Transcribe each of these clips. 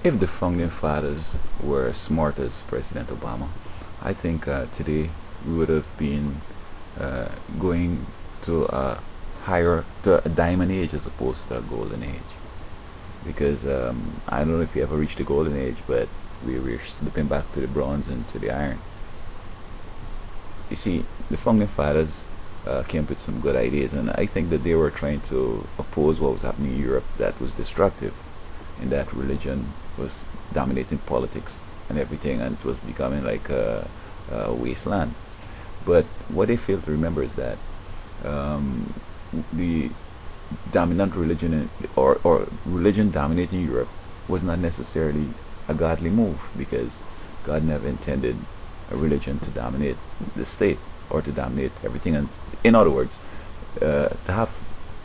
If the founding fathers were as smart as President Obama, I think today we would have been uh, going to a diamond age as opposed to a golden age. Because I don't know if you ever reached the golden age, but we're slipping back to the bronze and to the iron. You see, the founding fathers came up with some good ideas, and I think that they were trying to oppose what was happening in Europe that was destructive, in that religion was dominating politics and everything, and it was becoming like a wasteland. But what they fail to remember is that um, the dominant religion or religion dominating Europe was not necessarily a godly move, because God never intended a religion to dominate the state or to dominate everything. And in other words, to have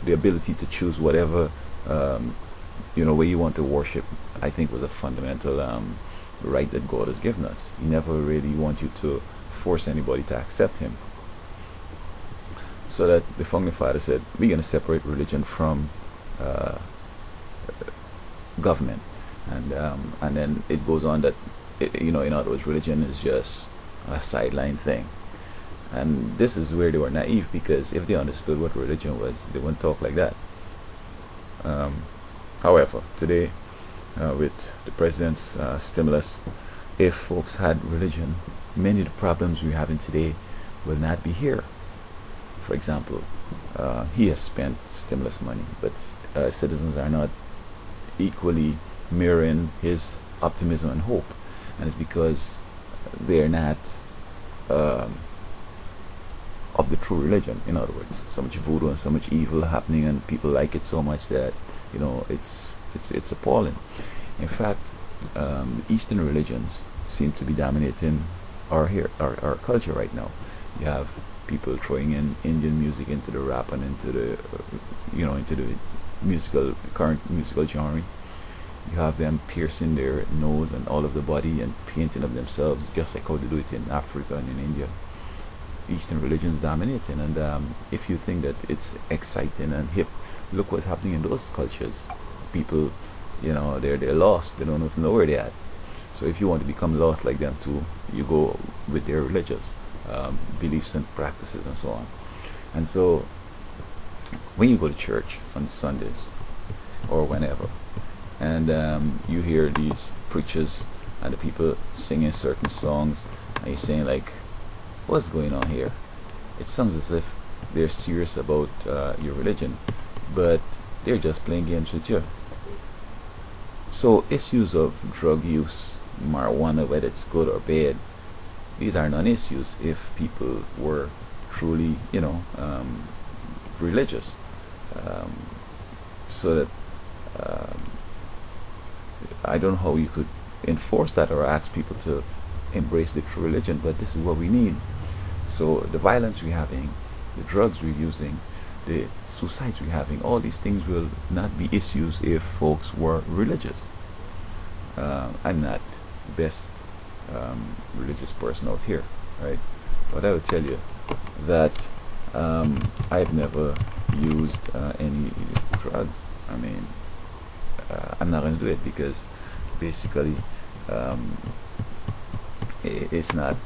the ability to choose whatever um, way you want to worship, I think was a fundamental right that God has given us. He never really wants you to force anybody to accept Him. So that the founding father said, we're going to separate religion from uh, government, and then it goes on that in other words, religion is just a sideline thing. And this is where they were naive, because if they understood what religion was, they wouldn't talk like that. Um, However, today, with the president's stimulus, if folks had religion, many of the problems we're having today will not be here. For example, he has spent stimulus money, but citizens are not equally mirroring his optimism and hope, and it's because they're not um, of the true religion. In other words, so much voodoo and so much evil happening, and people like it so much that it's appalling. In fact, Eastern religions seem to be dominating our culture right now. You have people throwing in Indian music into the rap and into the into the current musical genre. You have them piercing their nose and all of the body and painting of themselves, just like how they do it in Africa and in India. Eastern religions dominating, and if you think that it's exciting and hip, look what's happening in those cultures. People, they're lost. They don't even know where they're at. So if you want to become lost like them too, you go with their religious beliefs and practices and so on. And so when you go to church on Sundays or whenever, and you hear these preachers and the people singing certain songs, and you're saying like, what's going on here? It sounds as if they're serious about your religion, but they're just playing games with you. So issues of drug use, marijuana, whether it's good or bad, these are non-issues if people were truly, religious. Um, so that um, I don't know how you could enforce that or ask people to embrace the true religion, but this is what we need. So the violence we're having, the drugs we're using, the suicides we're having, all these things will not be issues if folks were religious. I'm not the best religious person out here, right? But I will tell you that I've never used any drugs. I mean, I'm not going to do it because basically um, it's not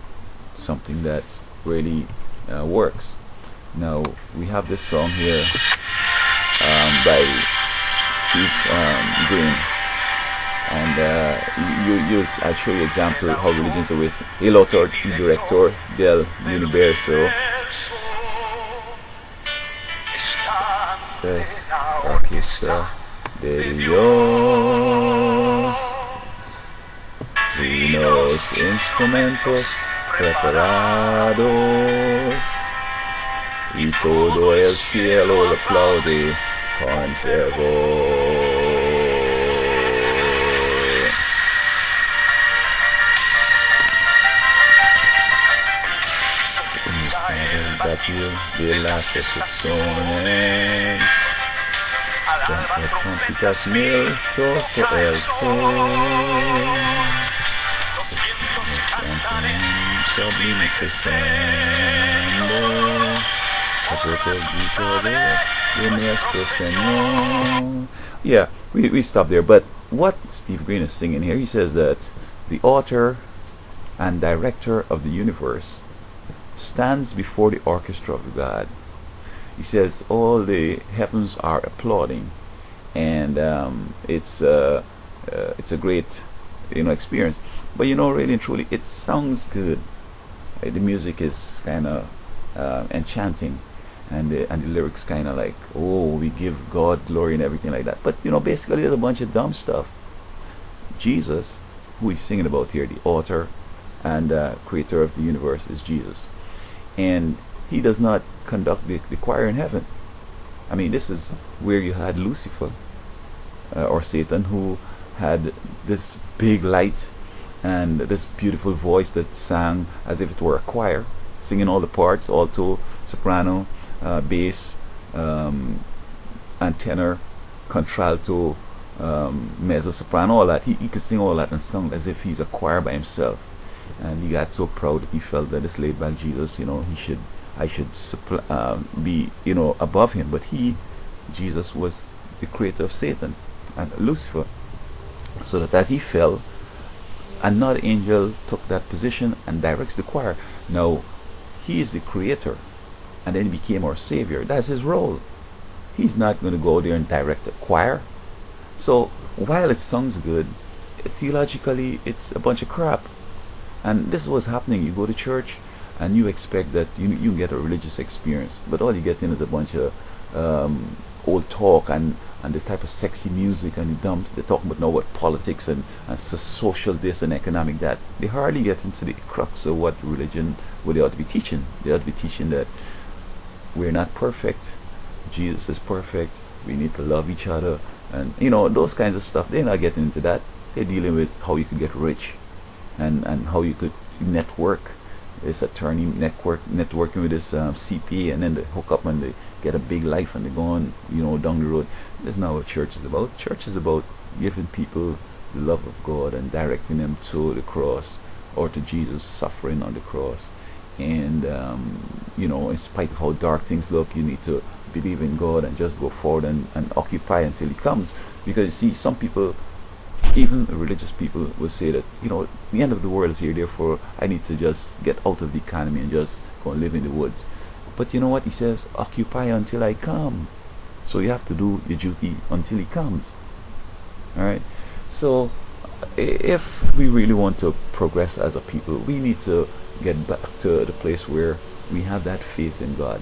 something that really works. Now we have this song here by Steve Green, and I'll show you example how religions are with el autor y director del universo. Entonces, aquí está de Dios y los instrumentos preparados y todo el cielo lo aplaude con fervor. En el batir de las estaciones, trompetas mil toco el sol. Sublime crescendo, sopra el grito de nuestro Señor. Yeah, we stop there, but what Steve Green is singing here, he says that the author and director of the universe stands before the orchestra of God. He says all the heavens are applauding, and it's a great experience. But really and truly, it sounds good. The music is kind of enchanting, and the lyrics kind of like, oh, we give God glory and everything like that. But basically, there's a bunch of dumb stuff. Jesus, who he's singing about here, the author and creator of the universe, is Jesus, and he does not conduct the choir in heaven. I mean, this is where you had Lucifer, or Satan, who had this big light and this beautiful voice that sang as if it were a choir, singing all the parts: alto, soprano, bass, and tenor, contralto, mezzo soprano, all that. He could sing all that and sung as if he's a choir by himself. And he got so proud that he felt that this laid back Jesus, I should be, above him. But Jesus, was the creator of Satan and Lucifer. So that as he fell, another angel took that position and directs the choir. Now, he is the creator, and then he became our savior. That's his role. He's not going to go there and direct the choir. So while it sounds good, theologically it's a bunch of crap. And this is what's happening. You go to church and you expect that you get a religious experience, but all you get in is a bunch of old talk and this type of sexy music, and they're talking about now what politics and social this and economic that. They hardly get into the crux of what religion, what they ought to be teaching. They ought to be teaching that we're not perfect, Jesus is perfect, we need to love each other, and those kinds of stuff. They're not getting into that. They're dealing with how you could get rich, and how you could network. This attorney networking with this CPA, and then they hook up and they get a big life and they go on down the road. That's not what church is about. Church is about giving people the love of God and directing them to the cross, or to Jesus suffering on the cross. And in spite of how dark things look, you need to believe in God and just go forward and occupy until he comes. Because you see, some people, even religious people, will say that the end of the world is here, therefore I need to just get out of the economy and just go and live in the woods. But you know what he says? Occupy until I come. So you have to do your duty until he comes. Alright? So if we really want to progress as a people, we need to get back to the place where we have that faith in God,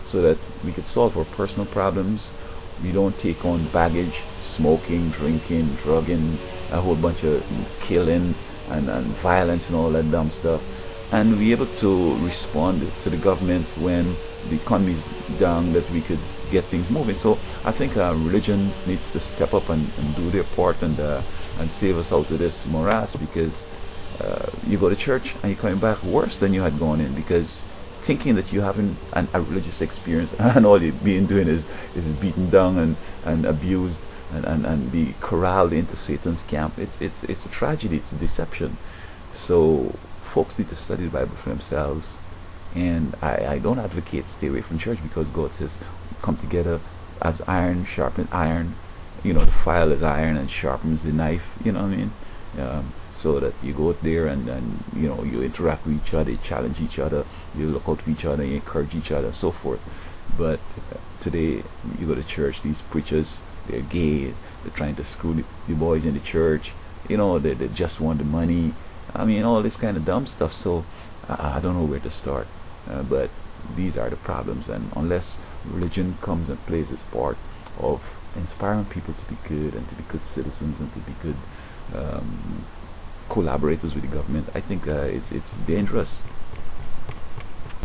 so that we could solve our personal problems. We don't take on baggage, smoking, drinking, drugging, a whole bunch of killing and violence and all that dumb stuff, and be able to respond to the government when the economy is down, that we could get things moving. So I think religion needs to step up and do their part and save us out of this morass, because you go to church and you're coming back worse than you had gone in, because thinking that you having a religious experience and all you've been doing is beaten down and abused and be corralled into Satan's camp. It's a tragedy. It's a deception. So folks need to study the Bible for themselves. And I don't advocate stay away from church, because God says come together as iron sharpens iron. The file is iron and sharpens the knife. You know what I mean? So that you go out there and you interact with each other, you challenge each other, you look out for each other, you encourage each other, and so forth. But today you go to church, these preachers, they're gay, they're trying to screw the boys in the church, they just want the money. I mean, all this kind of dumb stuff. So I don't know where to start, but these are the problems. And unless religion comes and plays its part of inspiring people to be good and to be good citizens and to be good collaborators with the government, I think it's dangerous.